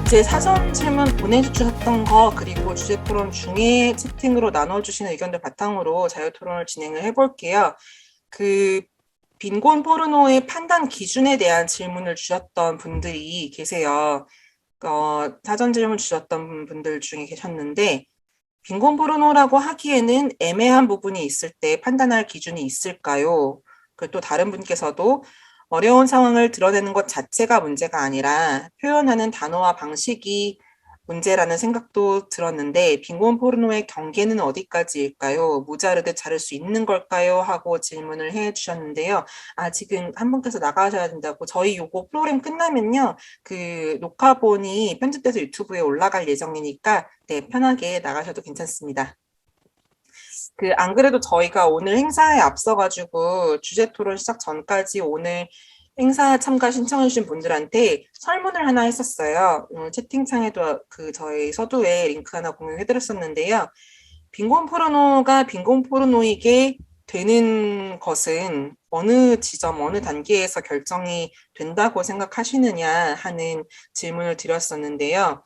제 사전 질문 보내주셨던 거 그리고 주제 토론 중에 채팅으로 나눠주시는 의견들 바탕으로 자유 토론을 진행을 해볼게요. 그 빈곤 포르노의 판단 기준에 대한 질문을 주셨던 분들이 계세요. 사전 질문 주셨던 분들 중에 계셨는데 빈곤 포르노라고 하기에는 애매한 부분이 있을 때 판단할 기준이 있을까요? 그리고 또 다른 분께서도 어려운 상황을 드러내는 것 자체가 문제가 아니라 표현하는 단어와 방식이 문제라는 생각도 들었는데 빈곤 포르노의 경계는 어디까지일까요? 모자르듯 자를 수 있는 걸까요? 하고 질문을 해 주셨는데요. 지금 한 분께서 나가셔야 된다고. 저희 요거 프로그램 끝나면요. 그 녹화본이 편집돼서 유튜브에 올라갈 예정이니까 네, 편하게 나가셔도 괜찮습니다. 안 그래도 저희가 오늘 행사에 앞서가지고 주제 토론 시작 전까지 오늘 행사 참가 신청해주신 분들한테 설문을 하나 했었어요. 채팅창에도 저희 서두에 링크 하나 공유해드렸었는데요. 빈곤 포르노가 빈곤 포르노이게 되는 것은 어느 지점, 어느 단계에서 결정이 된다고 생각하시느냐 하는 질문을 드렸었는데요.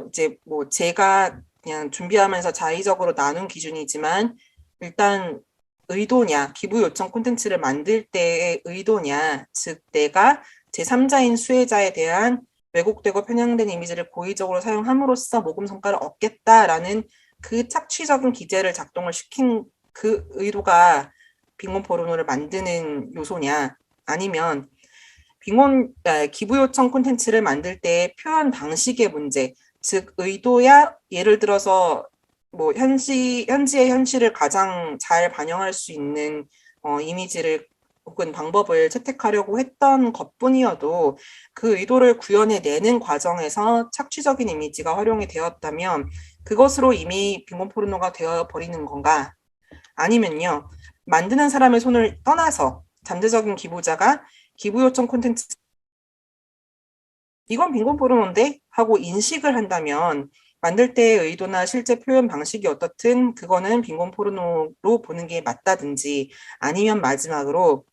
이제 뭐 제가 그냥 준비하면서 자의적으로 나눈 기준이지만 일단 의도냐, 기부 요청 콘텐츠를 만들 때의 의도냐, 즉 내가 제3자인 수혜자에 대한 왜곡되고 편향된 이미지를 고의적으로 사용함으로써 모금 성과를 얻겠다라는 그 착취적인 기제를 작동을 시킨 그 의도가 빈곤 포르노를 만드는 요소냐, 아니면 기부 요청 콘텐츠를 만들 때 표현 방식의 문제, 즉 의도야 예를 들어서 뭐 현지의 현실을 가장 잘 반영할 수 있는 이미지를 혹은 방법을 채택하려고 했던 것뿐이어도 그 의도를 구현해내는 과정에서 착취적인 이미지가 활용이 되었다면 그것으로 이미 빈곤 포르노가 되어버리는 건가? 아니면요, 만드는 사람의 손을 떠나서 잠재적인 기부자가 기부 요청 콘텐츠 이건 빈곤 포르노인데 하고 인식을 한다면 만들 때의 의도나 실제 표현 방식이 어떻든 그거는 빈곤 포르노로 보는 게 맞다든지, 아니면 마지막으로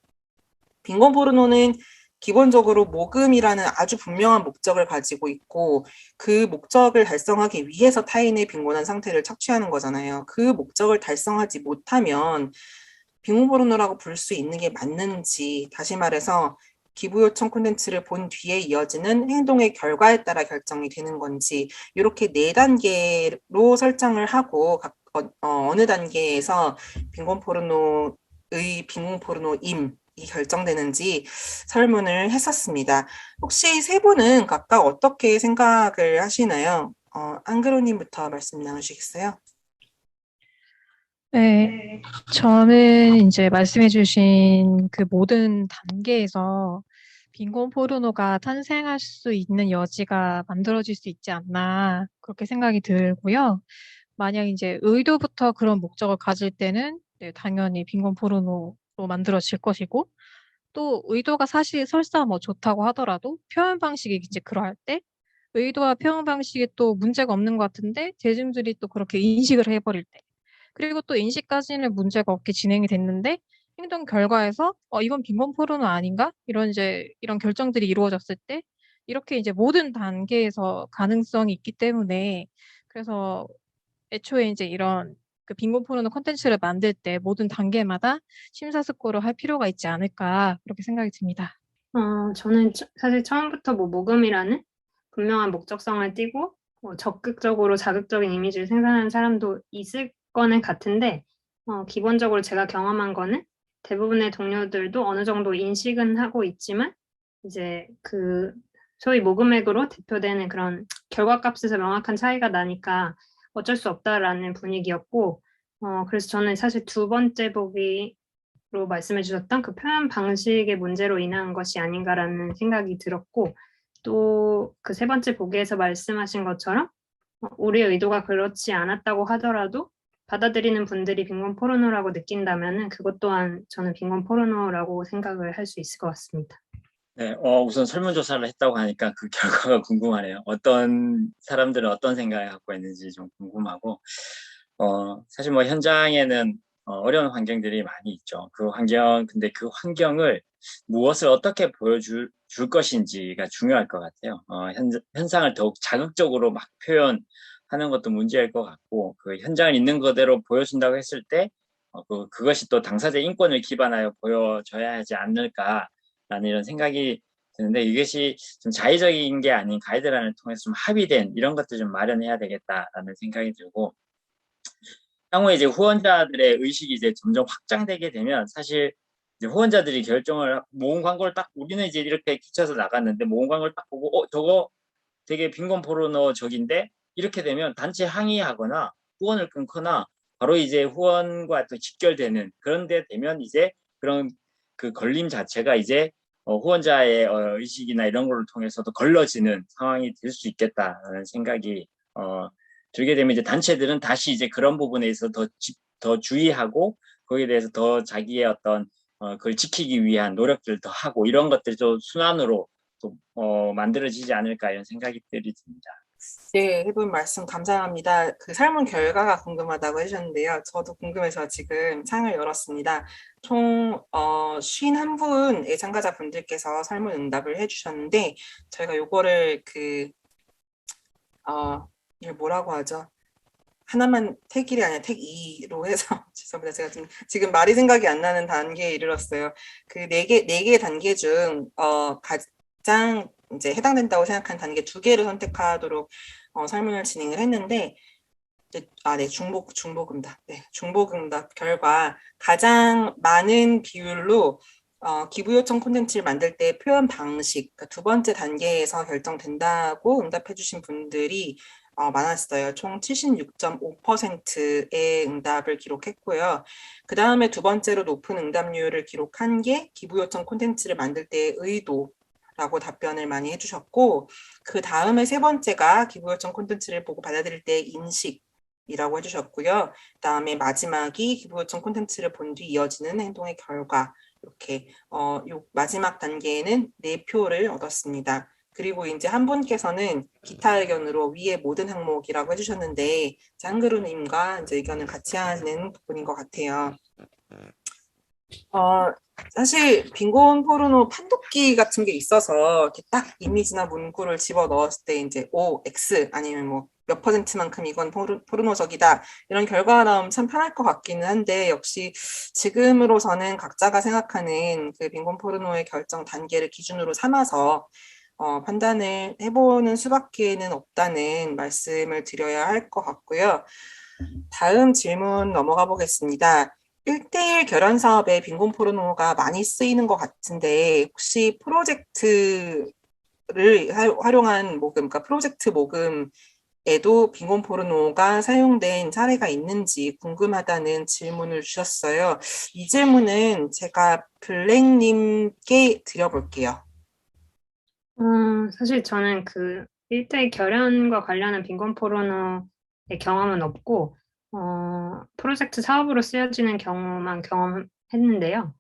빈곤 포르노는 기본적으로 모금이라는 아주 분명한 목적을 가지고 있고 그 목적을 달성하기 위해서 타인의 빈곤한 상태를 착취하는 거잖아요. 그 목적을 달성하지 못하면 빈곤 포르노라고 부를 수 있는 게 맞는지, 다시 말해서 기부 요청 콘텐츠를 본 뒤에 이어지는 행동의 결과에 따라 결정이 되는 건지, 이렇게 네 단계로 설정을 하고 어느 단계에서 빈곤 포르노의 빈곤 포르노임이 결정되는지 설문을 했었습니다. 혹시 세 분은 각각 어떻게 생각을 하시나요? 안그로님부터 말씀 나누시겠어요? 네, 저는 이제 말씀해주신 그 모든 단계에서 빈곤 포르노가 탄생할 수 있는 여지가 만들어질 수 있지 않나 그렇게 생각이 들고요. 만약 이제 의도부터 그런 목적을 가질 때는 네, 당연히 빈곤 포르노로 만들어질 것이고 또 의도가 사실 설사 뭐 좋다고 하더라도 표현 방식이 이제 그러할 때 의도와 표현 방식이 또 문제가 없는 것 같은데 대중들이 또 그렇게 인식을 해버릴 때 그리고 또 인식까지는 문제가 없게 진행이 됐는데 행동 결과에서 이건 빈곤 포르노 아닌가? 이런 결정들이 이루어졌을 때 이렇게 이제 모든 단계에서 가능성이 있기 때문에 그래서 애초에 이제 이런 그 빈곤 포르노 콘텐츠를 만들 때 모든 단계마다 심사숙고를 할 필요가 있지 않을까 그렇게 생각이 듭니다. 저는 사실 처음부터 뭐 모금이라는 분명한 목적성을 띠고 뭐 적극적으로 자극적인 이미지를 생산하는 사람도 있을 거는 같은데 기본적으로 제가 경험한 거는 대부분의 동료들도 어느 정도 인식은 하고 있지만 이제 그 소위 모금액으로 대표되는 그런 결과값에서 명확한 차이가 나니까 어쩔 수 없다라는 분위기였고 그래서 저는 사실 두 번째 보기 로 말씀해 주셨던 그 표현 방식의 문제로 인한 것이 아닌가라는 생각이 들었고 또 그 세 번째 보기에서 말씀하신 것처럼 우리의 의도가 그렇지 않았다고 하더라도 받아들이는 분들이 빈곤 포르노라고 느낀다면은 그것 또한 저는 빈곤 포르노라고 생각을 할 수 있을 것 같습니다. 네, 우선 설문조사를 했다고 하니까 그 결과가 궁금하네요. 어떤 사람들은 어떤 생각을 갖고 있는지 좀 궁금하고, 사실 뭐 현장에는 어려운 환경들이 많이 있죠. 근데 그 환경을 무엇을 어떻게 보여줄 것인지가 중요할 것 같아요. 현상을 더욱 자극적으로 막 표현하는 것도 문제일 것 같고, 그 현장을 있는 그대로 보여준다고 했을 때, 그것이 또 당사자 인권을 기반하여 보여져야 하지 않을까라는 이런 생각이 드는데, 이것이 좀 자의적인 게 아닌 가이드라인을 통해서 좀 합의된 이런 것들 좀 마련해야 되겠다라는 생각이 들고, 향후에 이제 후원자들의 의식이 이제 점점 확장되게 되면 사실 이제 후원자들이 결정을 모은 광고를 딱 우리는 이제 이렇게 끼쳐서 나갔는데 모은 광고를 딱 보고 저거 되게 빈곤 포르노적인데 이렇게 되면 단체 항의하거나 후원을 끊거나 바로 이제 후원과 또 직결되는 그런 데 되면 이제 그런 그 걸림 자체가 이제 후원자의 의식이나 이런 걸 통해서도 걸러지는 상황이 될 수 있겠다라는 생각이 들게 되면 이제 단체들은 다시 이제 그런 부분에 있어서 더 주의하고 거기에 대해서 더 자기의 어떤 그걸 지키기 위한 노력들을 더 하고 이런 것들이 좀 순환으로 또 만들어지지 않을까 이런 생각이 듭니다. 네, 해본 말씀 감사합니다. 그 설문 결과가 궁금하다고 해주셨는데요. 저도 궁금해서 지금 창을 열었습니다. 총 51분의 참가자분들께서 설문 응답을 해주셨는데 저희가 요거를 이걸 뭐라고 하죠? 하나만 택 1이 아니라 택 2로 해서 죄송합니다. 제가 지금 말이 생각이 안 나는 단계에 이르렀어요. 그 네 개 단계 중 가장 이제 해당된다고 생각한 단계 2개를 선택하도록 설문을 진행을 했는데 네, 중복응답. 네, 중복응답 결과 가장 많은 비율로 기부 요청 콘텐츠를 만들 때 표현 방식, 그러니까 두 번째 단계에서 결정된다고 응답해 주신 분들이 많았어요. 총 76.5%의 응답을 기록했고요. 그 다음에 두 번째로 높은 응답률을 기록한 게 기부 요청 콘텐츠를 만들 때의 의도라고 답변을 많이 해주셨고, 그 다음에 세 번째가 기부 요청 콘텐츠를 보고 받아들일 때의 인식이라고 해주셨고요. 그 다음에 마지막이 기부 요청 콘텐츠를 본 뒤 이어지는 행동의 결과. 이렇게 요 마지막 단계에는 4표를 얻었습니다. 그리고 이제 한 분께서는 기타 의견으로 위의 모든 항목이라고 해주셨는데 짱그루님과 이제 의견을 같이 하는 부분인 것 같아요. 사실 빈곤 포르노 판독기 같은 게 있어서 이렇게 딱 이미지나 문구를 집어 넣었을 때 이제 O, X 아니면 뭐 몇 %만큼 이건 포르노적이다 이런 결과가 나오면 참 편할 것 같기는 한데 역시 지금으로서는 각자가 생각하는 그 빈곤 포르노의 결정 단계를 기준으로 삼아서 판단을 해보는 수밖에는 없다는 말씀을 드려야 할 것 같고요. 다음 질문 넘어가 보겠습니다. 1:1 결연 사업에 빈곤 포르노가 많이 쓰이는 것 같은데 혹시 프로젝트를 활용한 모금, 그러니까 프로젝트 모금에도 빈곤 포르노가 사용된 사례가 있는지 궁금하다는 질문을 주셨어요. 이 질문은 제가 블랙님께 드려볼게요. 사실 저는 그 1대 결연과 관련한 빈곤 포르노의 경험은 없고, 프로젝트 사업으로 쓰여지는 경우만 경험했는데요.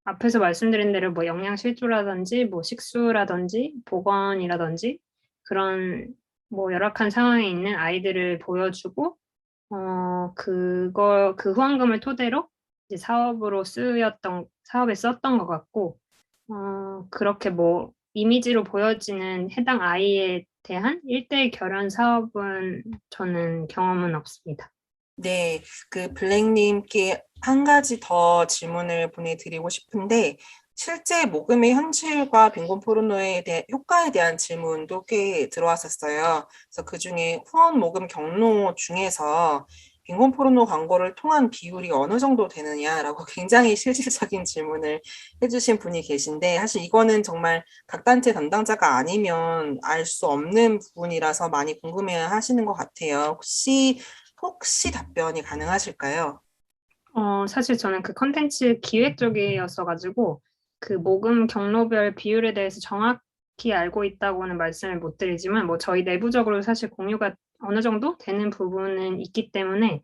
앞에서 말씀드린 대로 뭐 영양실조라든지, 뭐 식수라든지, 보건이라든지, 그런 뭐 열악한 상황에 있는 아이들을 보여주고, 그 후원금을 토대로 이제 사업에 썼던 것 같고, 그렇게 뭐 이미지로 보여지는 해당 아이에 대한 1:1 결연 사업은 저는 경험은 없습니다. 네, 그 블랙님께 한 가지 더 질문을 보내드리고 싶은데 실제 모금의 현실과 빈곤 포르노에 대한 효과에 대한 질문도 꽤 들어왔었어요. 그래서 그중에 후원 모금 경로 중에서 빈곤 포르노 광고를 통한 비율이 어느 정도 되느냐라고 굉장히 실질적인 질문을 해주신 분이 계신데 사실 이거는 정말 각 단체 담당자가 아니면 알 수 없는 부분이라서 많이 궁금해 하시는 것 같아요. 혹시 답변이 가능하실까요? 사실 저는 그 컨텐츠 기획 쪽이었어가지고 그 모금 경로별 비율에 대해서 정확히 알고 있다고는 말씀을 못 드리지만 뭐 저희 내부적으로 사실 공유가 어느 정도 되는 부분은 있기 때문에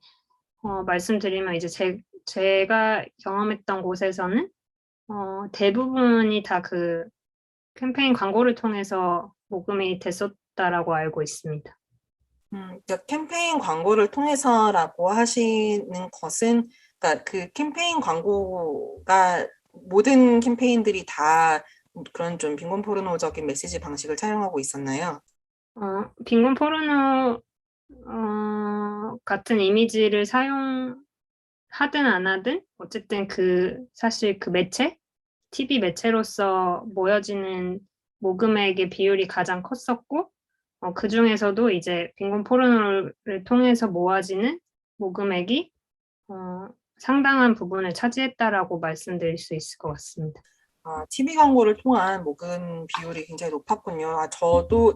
말씀드리면 이제 제가 경험했던 곳에서는 대부분이 다 그 캠페인 광고를 통해서 모금이 됐었다라고 알고 있습니다. 그러니까 캠페인 광고를 통해서라고 하시는 것은, 그러니까 그 캠페인 광고가 모든 캠페인들이 다 그런 좀 빈곤 포르노적인 메시지 방식을 차용하고 있었나요? 빈곤 포르노 같은 이미지를 사용하든 안 하든 어쨌든 사실 그 매체, TV 매체로서 모여지는 모금액의 비율이 가장 컸었고, 그 중에서도 이제 빈곤 포르노를 통해서 모아지는 모금액이 상당한 부분을 차지했다라고 말씀드릴 수 있을 것 같습니다. TV 광고를 통한 모금 비율이 굉장히 높았군요.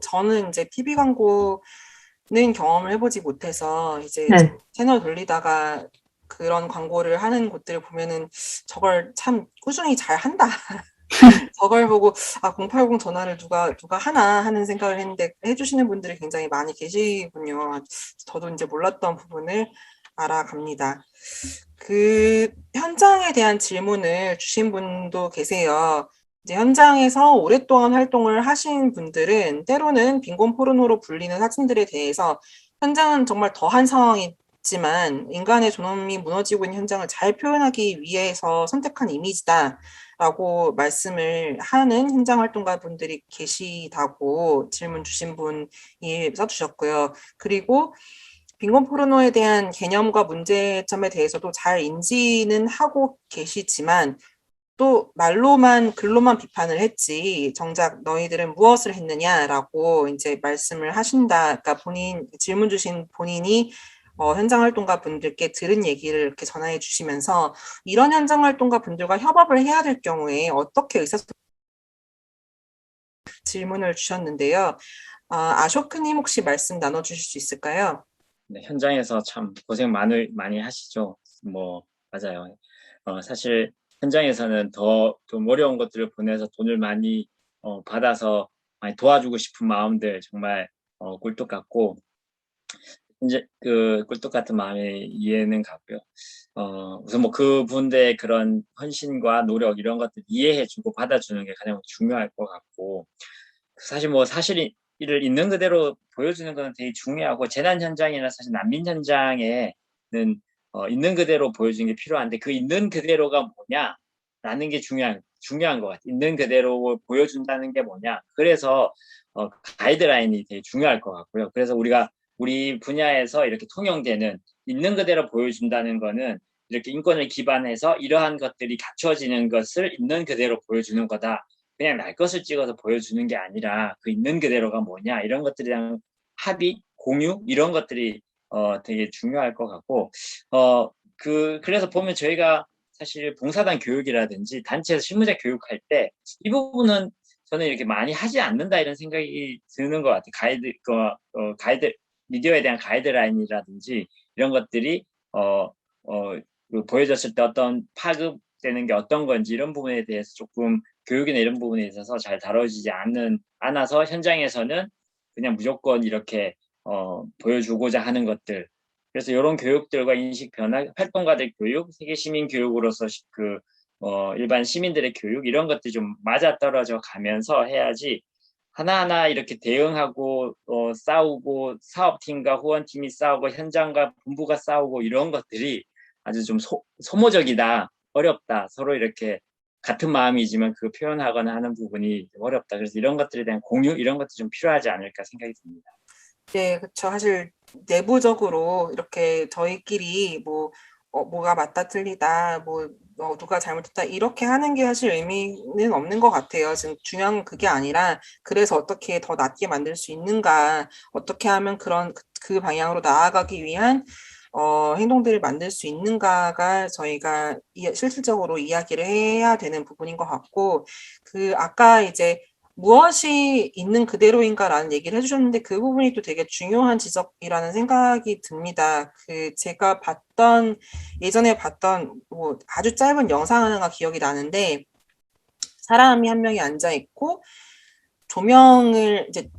저는 이제 TV 광고는 경험을 해보지 못해서 이제 네. 채널 돌리다가 그런 광고를 하는 곳들을 보면은 저걸 참 꾸준히 잘 한다. 저걸 보고 080 전화를 누가 하나 하는 생각을 했는데 해주시는 분들이 굉장히 많이 계시군요. 저도 이제 몰랐던 부분을 알아갑니다. 그 현장에 대한 질문을 주신 분도 계세요. 이제 현장에서 오랫동안 활동을 하신 분들은 때로는 빈곤 포르노로 불리는 사진들에 대해서 현장은 정말 더한 상황이지만 인간의 존엄이 무너지고 있는 현장을 잘 표현하기 위해서 선택한 이미지다라고 말씀을 하는 현장 활동가 분들이 계시다고 질문 주신 분이 써주셨고요. 그리고 빈곤 포르노에 대한 개념과 문제점에 대해서도 잘 인지는 하고 계시지만 또 글로만 비판을 했지 정작 너희들은 무엇을 했느냐라고 이제 말씀을 하신다. 그러니까 질문 주신 본인이 현장 활동가 분들께 들은 얘기를 이렇게 전해 주시면서 이런 현장 활동가 분들과 협업을 해야 될 경우에 어떻게 질문을 주셨는데요. 아쇼크님 혹시 말씀 나눠주실 수 있을까요? 네, 현장에서 참 고생 많이 하시죠. 맞아요. 사실 현장에서는 좀 어려운 것들을 보내서 돈을 많이 받아서 많이 도와주고 싶은 마음들 정말 꿀떡 같고, 이제 꿀떡 같은 마음이 이해는 가고요. 우선 그분들의 그런 헌신과 노력 이런 것들 이해해주고 받아주는 게 가장 중요할 것 같고, 사실 사실을 있는 그대로 보여주는 거는 되게 중요하고, 재난 현장이나 사실 난민 현장에는 있는 그대로 보여주는 게 필요한데 그 있는 그대로가 뭐냐라는 게 중요한 것 같아요. 있는 그대로 보여준다는 게 뭐냐. 그래서 가이드라인이 되게 중요할 것 같고요. 그래서 우리 분야에서 이렇게 통용되는 있는 그대로 보여준다는 거는 이렇게 인권을 기반해서 이러한 것들이 갖춰지는 것을 있는 그대로 보여주는 거다. 그냥 날 것을 찍어서 보여주는 게 아니라 그 있는 그대로가 뭐냐 이런 것들에 대한 합의, 공유 이런 것들이 되게 중요할 것 같고, 그래서 보면 저희가 사실 봉사단 교육이라든지 단체에서 실무자 교육할 때 이 부분은 저는 이렇게 많이 하지 않는다 이런 생각이 드는 것 같아요. 가이드 미디어에 대한 가이드라인이라든지 이런 것들이 보여졌을 때 어떤 파급되는 게 어떤 건지 이런 부분에 대해서 조금 교육이나 이런 부분에 있어서 잘 다뤄지지 않아서 현장에서는 그냥 무조건 이렇게 보여주고자 하는 것들. 그래서 이런 교육들과 인식 변화, 활동가들 교육, 세계 시민 교육으로서 일반 시민들의 교육 이런 것들이 좀 맞아떨어져 가면서 해야지 하나하나 이렇게 대응하고 싸우고 사업팀과 후원팀이 싸우고 현장과 본부가 싸우고 이런 것들이 아주 좀 소모적이다, 어렵다, 서로 이렇게 같은 마음이지만 그 표현하거나 하는 부분이 어렵다. 그래서 이런 것들에 대한 공유 이런 것도 좀 필요하지 않을까 생각이 듭니다. 네, 그렇죠. 사실 내부적으로 이렇게 저희끼리 뭐가 맞다 틀리다, 누가 잘못했다 이렇게 하는 게 사실 의미는 없는 것 같아요. 지금 중요한 건 그게 아니라 그래서 어떻게 더 낫게 만들 수 있는가, 어떻게 하면 그 방향으로 나아가기 위한 행동들을 만들 수 있는가가 저희가 실질적으로 이야기를 해야 되는 부분인 것 같고, 아까 이제 무엇이 있는 그대로인가라는 얘기를 해주셨는데 그 부분이 또 되게 중요한 지적이라는 생각이 듭니다. 제가 예전에 봤던 아주 짧은 영상 하나가 기억이 나는데 사람이 한 명이 앉아 있고 조명을 이제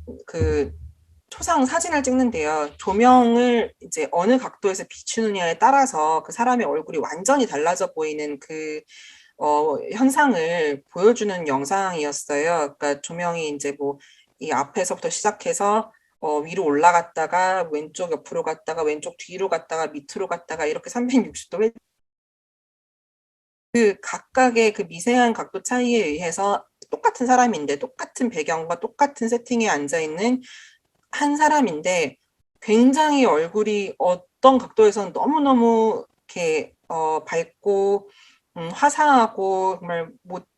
초상 사진을 찍는데요. 조명을 이제 어느 각도에서 비추느냐에 따라서 그 사람의 얼굴이 완전히 달라져 보이는 현상을 보여주는 영상이었어요. 그러니까 조명이 이제 이 앞에서부터 시작해서 위로 올라갔다가 왼쪽 옆으로 갔다가 왼쪽 뒤로 갔다가 밑으로 갔다가 이렇게 360도 그 각각의 그 미세한 각도 차이에 의해서 똑같은 사람인데 똑같은 배경과 똑같은 세팅에 앉아 있는 한 사람인데 굉장히 얼굴이 어떤 각도에서는 너무너무 이렇게 밝고 화사하고 정말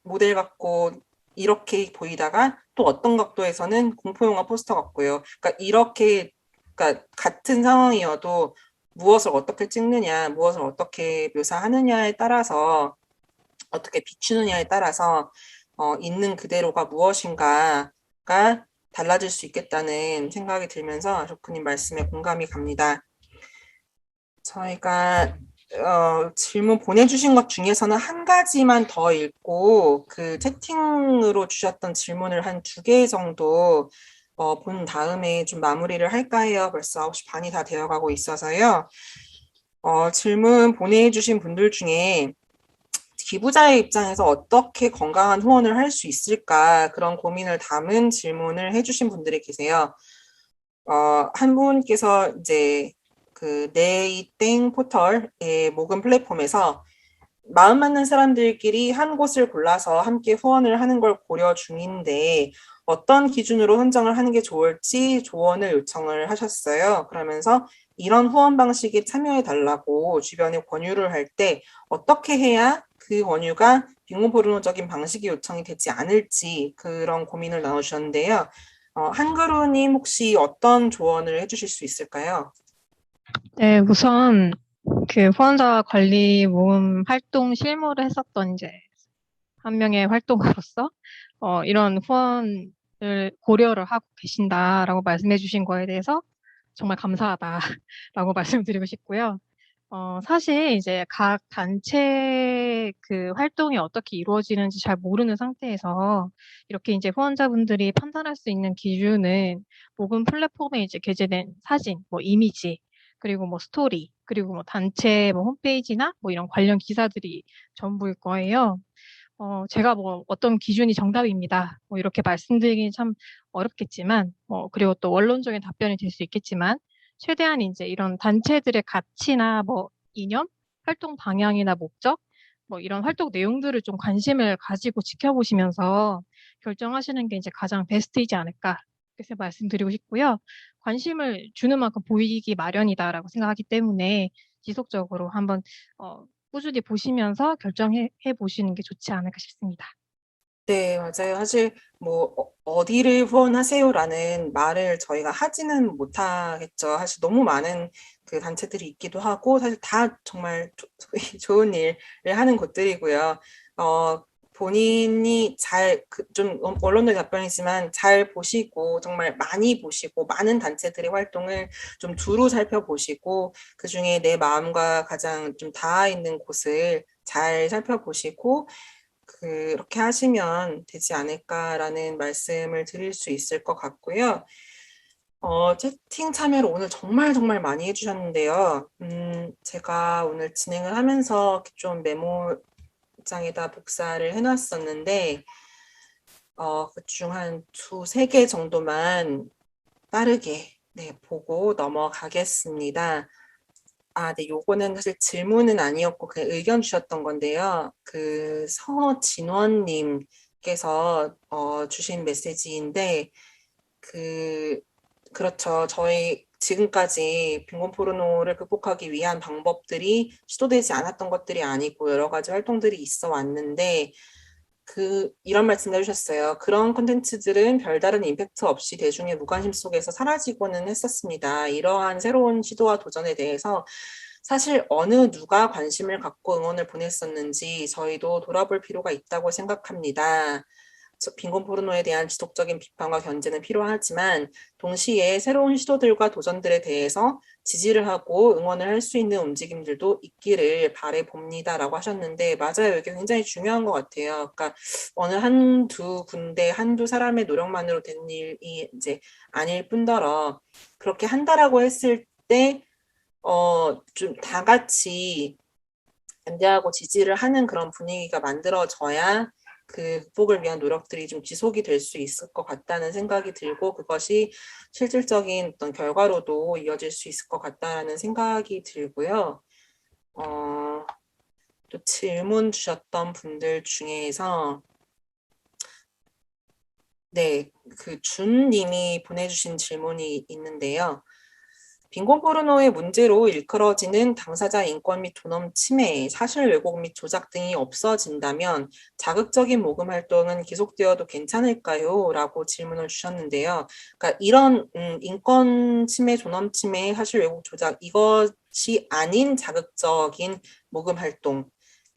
모델 같고 이렇게 보이다가 또 어떤 각도에서는 공포영화 포스터 같고요. 그러니까 이렇게 그러니까 같은 상황이어도 무엇을 어떻게 찍느냐, 무엇을 어떻게 묘사하느냐에 따라서 어떻게 비추느냐에 따라서 있는 그대로가 무엇인가가 달라질 수 있겠다는 생각이 들면서 조크님 말씀에 공감이 갑니다. 저희가 질문 보내주신 것 중에서는 한 가지만 더 읽고 그 채팅으로 주셨던 질문을 한 2개 정도 본 다음에 좀 마무리를 할까 해요. 벌써 9시 반이 다 되어가고 있어서요. 질문 보내주신 분들 중에 기부자의 입장에서 어떻게 건강한 후원을 할 수 있을까 그런 고민을 담은 질문을 해주신 분들이 계세요. 한 분께서 이제 그 네이땡 포털의 모금 플랫폼에서 마음 맞는 사람들끼리 한 곳을 골라서 함께 후원을 하는 걸 고려 중인데 어떤 기준으로 선정을 하는 게 좋을지 조언을 요청을 하셨어요. 그러면서 이런 후원 방식에 참여해 달라고 주변에 권유를 할 때 어떻게 해야 그 권유가 빙고포르노적인 방식의 요청이 되지 않을지 그런 고민을 나누셨는데요. 한그루님 혹시 어떤 조언을 해주실 수 있을까요? 네, 우선 그 후원자 관리 모금 활동 실무를 했었던 이제 한 명의 활동가로서 이런 후원을 고려를 하고 계신다라고 말씀해 주신 거에 대해서 정말 감사하다라고 말씀드리고 싶고요. 사실 이제 각 단체 그 활동이 어떻게 이루어지는지 잘 모르는 상태에서 이렇게 이제 후원자분들이 판단할 수 있는 기준은 모금 플랫폼에 이제 게재된 사진, 뭐 이미지, 그리고 뭐 스토리, 그리고 뭐 단체 뭐 홈페이지나 뭐 이런 관련 기사들이 전부일 거예요. 제가 뭐 어떤 기준이 정답입니다. 뭐 이렇게 말씀드리긴 참 어렵겠지만, 그리고 또 원론적인 답변이 될 수 있겠지만, 최대한 이제 이런 단체들의 가치나 뭐 이념, 활동 방향이나 목적, 뭐 이런 활동 내용들을 좀 관심을 가지고 지켜보시면서 결정하시는 게 이제 가장 베스트이지 않을까. 그래서 말씀드리고 싶고요. 관심을 주는 만큼 보이기 마련이다라고 생각하기 때문에 지속적으로 한번 꾸준히 보시면서 결정해 보시는 게 좋지 않을까 싶습니다. 네, 맞아요. 사실 뭐 어디를 후원하세요라는 말을 저희가 하지는 못하겠죠. 사실 너무 많은 그 단체들이 있기도 하고 사실 다 정말 좋은 일을 하는 곳들이고요. 본인이 좀 언론의 답변이지만 잘 보시고 정말 많이 보시고 많은 단체들의 활동을 좀 두루 살펴보시고 그중에 내 마음과 가장 좀 닿아 있는 곳을 잘 살펴보시고 그렇게 하시면 되지 않을까라는 말씀을 드릴 수 있을 것 같고요. 채팅 참여를 오늘 정말 정말 많이 해주셨는데요. 제가 오늘 진행을 하면서 좀 메모장에다 복사를 해놨었는데, 그중 한 2-3개 정도만 빠르게 보고 넘어가겠습니다. 네, 요거는 사실 질문은 아니었고 그냥 의견 주셨던 건데요. 그 서진원님께서 주신 메시지인데 그렇죠. 저희 지금까지 빈곤 포르노를 극복하기 위한 방법들이 시도되지 않았던 것들이 아니고 여러 가지 활동들이 있어 왔는데 이런 말씀 해주셨어요. 그런 콘텐츠들은 별다른 임팩트 없이 대중의 무관심 속에서 사라지고는 했었습니다. 이러한 새로운 시도와 도전에 대해서 사실 어느 누가 관심을 갖고 응원을 보냈었는지 저희도 돌아볼 필요가 있다고 생각합니다. 빈곤 포르노에 대한 지속적인 비판과 견제는 필요하지만 동시에 새로운 시도들과 도전들에 대해서 지지를 하고 응원을 할 수 있는 움직임들도 있기를 바라봅니다라고 하셨는데 맞아요. 이게 굉장히 중요한 것 같아요. 그러니까 어느 한두 군데 한두 사람의 노력만으로 된 일이 이제 아닐 뿐더러 그렇게 한다라고 했을 때 좀 다 같이 견제하고 지지를 하는 그런 분위기가 만들어져야 그 극복을 위한 노력들이 좀 지속이 될 수 있을 것 같다는 생각이 들고 그것이 실질적인 어떤 결과로도 이어질 수 있을 것 같다는 생각이 들고요. 또 질문 주셨던 분들 중에서 네, 그 준님이 보내주신 질문이 있는데요. 빈곤 포르노의 문제로 일컬어지는 당사자 인권 및 존엄 침해, 사실 왜곡 및 조작 등이 없어진다면 자극적인 모금 활동은 계속되어도 괜찮을까요? 라고 질문을 주셨는데요. 그러니까 이런 인권 침해, 존엄 침해, 사실 왜곡 조작 이것이 아닌 자극적인 모금 활동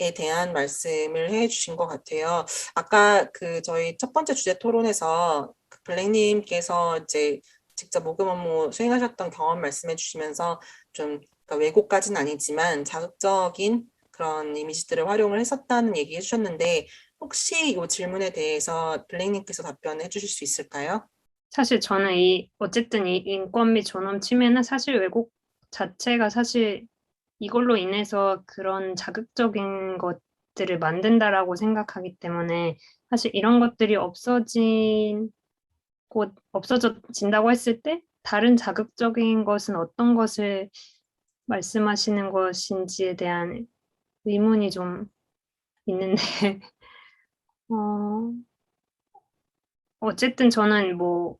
에 대한 말씀을 해주신 것 같아요. 아까 그 저희 첫 번째 주제 토론에서 그 블랙님께서 이제 직접 모금 업무 수행하셨던 경험 말씀해 주시면서 좀 그러니까 왜곡까지는 아니지만 자극적인 그런 이미지들을 활용을 했었다는 얘기 해주셨는데 혹시 이 질문에 대해서 블랙님께서 답변해 주실 수 있을까요? 사실 저는 어쨌든 이 인권 및 존엄 침해는 사실 왜곡 자체가 사실 이걸로 인해서 그런 자극적인 것들을 만든다라고 생각하기 때문에 사실 이런 것들이 없어진다고 했을 때 다른 자극적인 것은 어떤 것을 말씀하시는 것인지에 대한 의문이 좀 있는데, 어쨌든 저는 뭐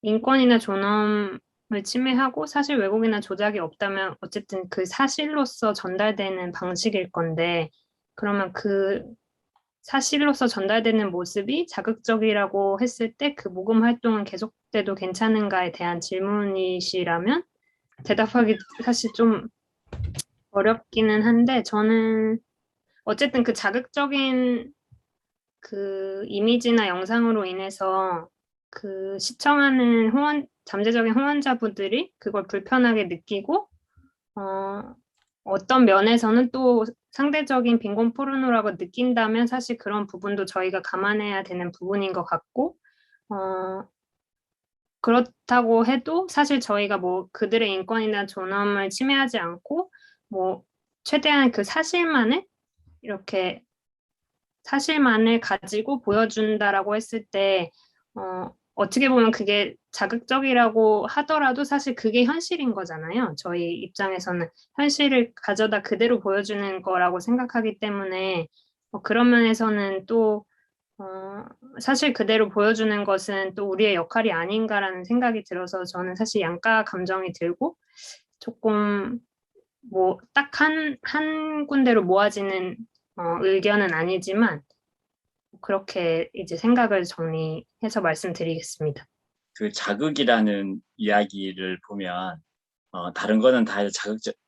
인권이나 존엄을 침해하고 사실 왜곡이나 조작이 없다면 어쨌든 그 사실로서 전달되는 방식일 건데, 그러면 그 사실로서 전달되는 모습이 자극적이라고 했을 때 그 모금 활동은 계속돼도 괜찮은가에 대한 질문이시라면 대답하기 사실 좀 어렵기는 한데 저는 어쨌든 그 자극적인 그 이미지나 영상으로 인해서 그 시청하는 잠재적인 후원자분들이 그걸 불편하게 느끼고 어떤 면에서는 또 상대적인 빈곤 포르노라고 느낀다면 사실 그런 부분도 저희가 감안해야 되는 부분인 것 같고 그렇다고 해도 사실 저희가 뭐 그들의 인권이나 존엄을 침해하지 않고 뭐 최대한 그 사실만을 가지고 보여준다라고 했을 때 어떻게 보면 그게 자극적이라고 하더라도 사실 그게 현실인 거잖아요. 저희 입장에서는 현실을 가져다 그대로 보여주는 거라고 생각하기 때문에 그런 면에서는 또 사실 그대로 보여주는 것은 또 우리의 역할이 아닌가라는 생각이 들어서 저는 사실 양가 감정이 들고 조금 뭐 딱 한 군데로 모아지는 의견은 아니지만 그렇게 이제 생각을 정리해서 말씀드리겠습니다. 그 자극이라는 이야기를 보면 다른 거는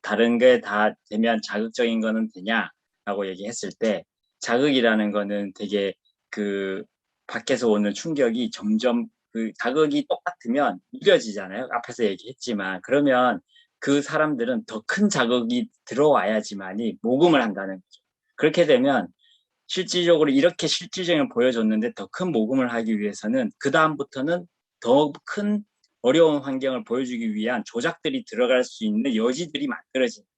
다른 게 다 되면 자극적인 거는 되냐라고 얘기했을 때 자극이라는 거는 되게 그 밖에서 오는 충격이 점점 그 자극이 똑같으면 이겨지잖아요. 앞에서 얘기했지만 그러면 그 사람들은 더 큰 자극이 들어와야지만이 모금을 한다는 거죠. 그렇게 되면 실질적으로 이렇게 실질적인 보여줬는데 더 큰 모금을 하기 위해서는 그 다음부터는 더 큰 어려운 환경을 보여주기 위한 조작들이 들어갈 수 있는 여지들이 만들어집니다.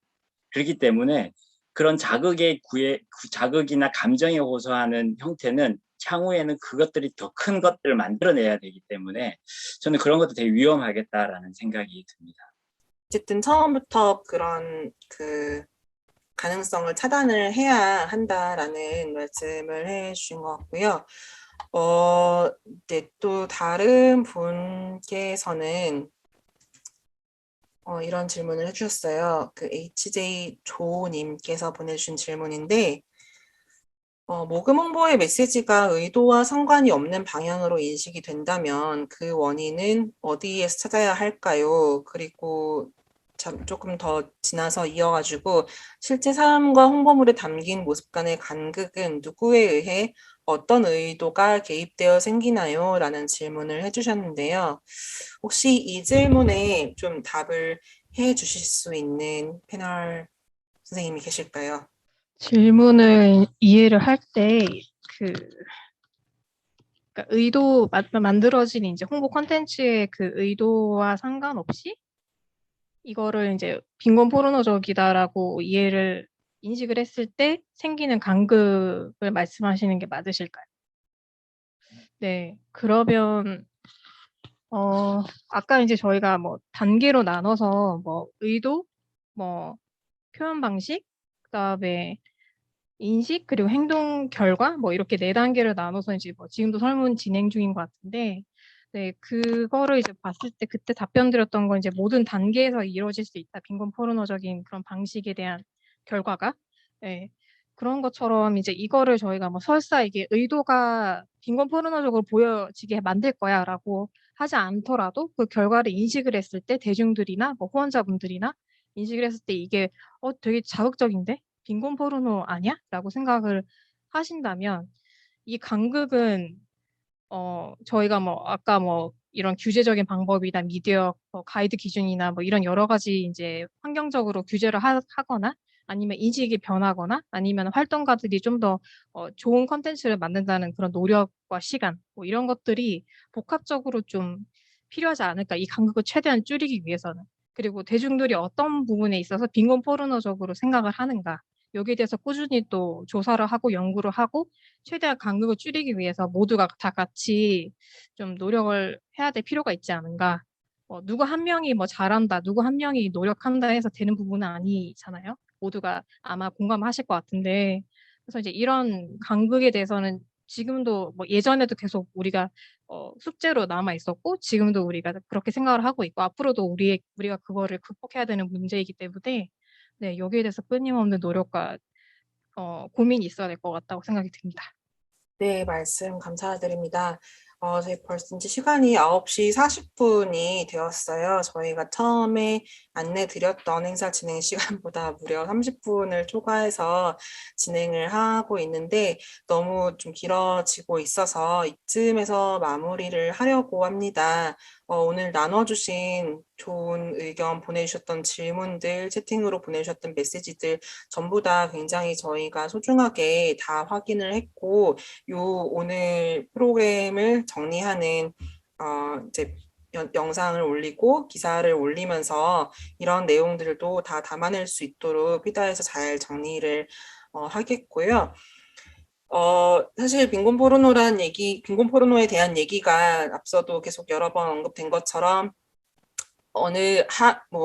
그렇기 때문에 그런 자극이나 감정에 호소하는 형태는 향후에는 그것들이 더 큰 것들을 만들어내야 되기 때문에 저는 그런 것도 되게 위험하겠다라는 생각이 듭니다. 어쨌든 처음부터 그런 그 가능성을 차단을 해야 한다라는 말씀을 해주신 것 같고요. 네, 또 다른 분께서는 이런 질문을 해주셨어요. 그 HJ 조님께서 보내주신 질문인데, 모금 홍보의 메시지가 의도와 상관이 없는 방향으로 인식이 된다면 그 원인은 어디에서 찾아야 할까요? 그리고 조금 더 지나서 이어가지고 실제 삶과 홍보물에 담긴 모습 간의 간극은 누구에 의해 어떤 의도가 개입되어 생기나요? 라는 질문을 해주셨는데요. 혹시 이 질문에 좀 답을 해 주실 수 있는 패널 선생님이 계실까요? 질문을 이해를 할 때 그러니까 만들어진 이제 홍보 콘텐츠의 그 의도와 상관없이 이거를 이제 빈곤 포르노적이다라고 이해를 인식을 했을 때 생기는 간극을 말씀하시는 게 맞으실까요? 네, 그러면 아까 이제 저희가 뭐 단계로 나눠서 뭐 의도, 뭐 표현 방식, 그다음에 인식, 그리고 행동 결과 뭐 이렇게 네 단계를 나눠서 이제 뭐 지금도 설문 진행 중인 것 같은데, 네, 그거를 이제 봤을 때 그때 답변 드렸던 건 이제 모든 단계에서 이루어질 수 있다. 빈곤 포르노적인 그런 방식에 대한 결과가. 네. 그런 것처럼 이제 이거를 저희가 뭐 설사 이게 의도가 빈곤 포르노적으로 보여지게 만들 거야라고 하지 않더라도 그 결과를 인식을 했을 때 대중들이나 뭐 후원자분들이나 인식을 했을 때 이게 되게 자극적인데? 빈곤 포르노 아니야? 라고 생각을 하신다면 이 간극은 저희가 뭐 아까 뭐 이런 규제적인 방법이나 미디어 가이드 기준이나 뭐 이런 여러 가지 이제 환경적으로 규제를 하거나 아니면 인식이 변하거나 아니면 활동가들이 좀 더 좋은 컨텐츠를 만든다는 그런 노력과 시간 뭐 이런 것들이 복합적으로 좀 필요하지 않을까 이 간극을 최대한 줄이기 위해서는 그리고 대중들이 어떤 부분에 있어서 빈곤 포르노적으로 생각을 하는가 여기에 대해서 꾸준히 또 조사를 하고 연구를 하고 최대한 간극을 줄이기 위해서 모두가 다 같이 좀 노력을 해야 될 필요가 있지 않은가. 누구 한 명이 뭐 잘한다, 누구 한 명이 노력한다 해서 되는 부분은 아니잖아요. 모두가 아마 공감하실 것 같은데. 그래서 이제 이런 간극에 대해서는 지금도 뭐 예전에도 계속 우리가 숙제로 남아 있었고 지금도 우리가 그렇게 생각을 하고 있고 앞으로도 우리가 그거를 극복해야 되는 문제이기 때문에 네, 여기에 대해서 끊임없는 노력과 고민이 있어야 될 것 같다고 생각이 듭니다. 네, 말씀 감사드립니다. 저희 벌써 이제 시간이 9시 40분이 되었어요. 저희가 처음에 안내 드렸던 행사 진행 시간보다 무려 30분을 초과해서 진행을 하고 있는데 너무 좀 길어지고 있어서 이쯤에서 마무리를 하려고 합니다. 오늘 나눠주신 좋은 의견 보내주셨던 질문들, 채팅으로 보내주셨던 메시지들 전부 다 굉장히 저희가 소중하게 다 확인을 했고 오늘 프로그램을 정리하는 이제 영상을 올리고 기사를 올리면서 이런 내용들도 다 담아낼 수 있도록 피다에서 잘 정리를 하겠고요. 사실 빈곤 포르노에 대한 얘기가 앞서도 계속 여러 번 언급된 것처럼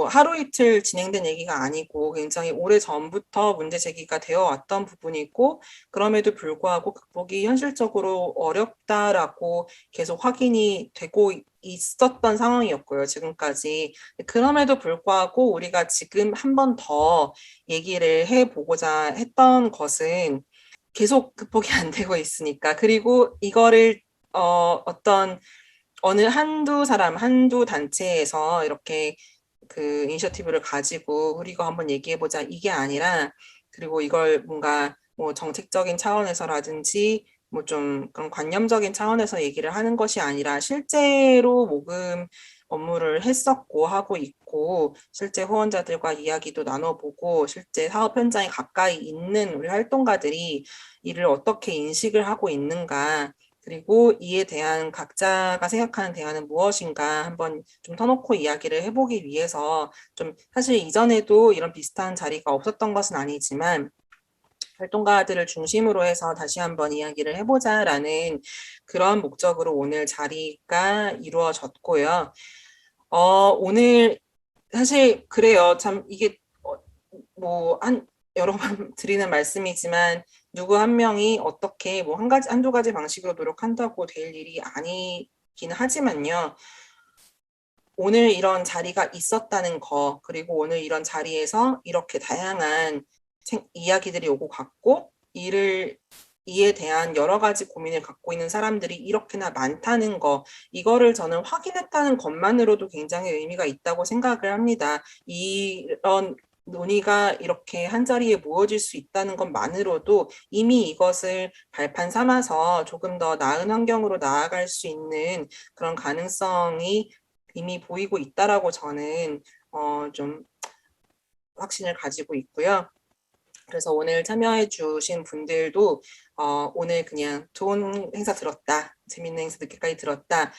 하루 이틀 진행된 얘기가 아니고 굉장히 오래 전부터 문제 제기가 되어 왔던 부분이고 그럼에도 불구하고 극복이 현실적으로 어렵다라고 계속 확인이 되고 있었던 상황이었고요, 지금까지. 그럼에도 불구하고 우리가 지금 한 번 더 얘기를 해보고자 했던 것은 계속 극복이 안 되고 있으니까. 그리고 이거를 어느 한두 단체에서 이렇게 그 이니셔티브를 가지고 우리가 한번 얘기해보자 이게 아니라 그리고 이걸 뭔가 뭐 정책적인 차원에서라든지 뭐 좀 그런 관념적인 차원에서 얘기를 하는 것이 아니라 실제로 모금 업무를 했었고 하고 있고 실제 후원자들과 이야기도 나눠보고 실제 사업 현장에 가까이 있는 우리 활동가들이 이를 어떻게 인식을 하고 있는가 그리고 이에 대한 각자가 생각하는 대안은 무엇인가 한번 좀 터놓고 이야기를 해보기 위해서 좀 사실 이전에도 이런 비슷한 자리가 없었던 것은 아니지만 활동가들을 중심으로 해서 다시 한번 이야기를 해보자라는 그런 목적으로 오늘 자리가 이루어졌고요. 오늘 사실 그래요. 참 이게 여러 번 드리는 말씀이지만 누구 한 명이 어떻게 뭐 한두 가지 방식으로 노력한다고 될 일이 아니긴 하지만요. 오늘 이런 자리가 있었다는 거, 그리고 오늘 이런 자리에서 이렇게 다양한 이야기들이 오고 갔고, 이에 대한 여러 가지 고민을 갖고 있는 사람들이 이렇게나 많다는 거, 이거를 저는 확인했다는 것만으로도 굉장히 의미가 있다고 생각을 합니다. 이런 논의가 이렇게 한자리에 모여질 수 있다는 것만으로도 이미 이것을 발판 삼아서 조금 더 나은 환경으로 나아갈 수 있는 그런 가능성이 이미 보이고 있다라고 저는 좀 확신을 가지고 있고요. 그래서 오늘 참여해 주신 분들도 오늘 그냥 좋은 행사 들었다, 재밌는 행사 늦게까지 들었다,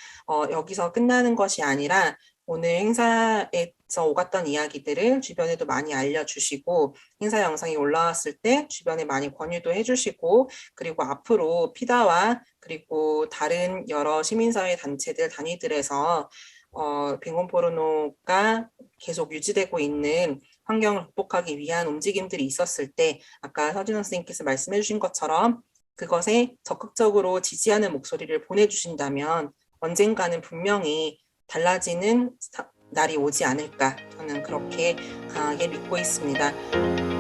여기서 끝나는 것이 아니라 오늘 행사에서 오갔던 이야기들을 주변에도 많이 알려주시고 행사 영상이 올라왔을 때 주변에 많이 권유도 해주시고 그리고 앞으로 피다와 그리고 다른 여러 시민사회 단체들 단위들에서 빈곤 포르노가 계속 유지되고 있는 환경을 극복하기 위한 움직임들이 있었을 때 아까 서진원 선생님께서 말씀해 주신 것처럼 그것에 적극적으로 지지하는 목소리를 보내주신다면 언젠가는 분명히 달라지는 날이 오지 않을까 저는 그렇게 강하게 믿고 있습니다.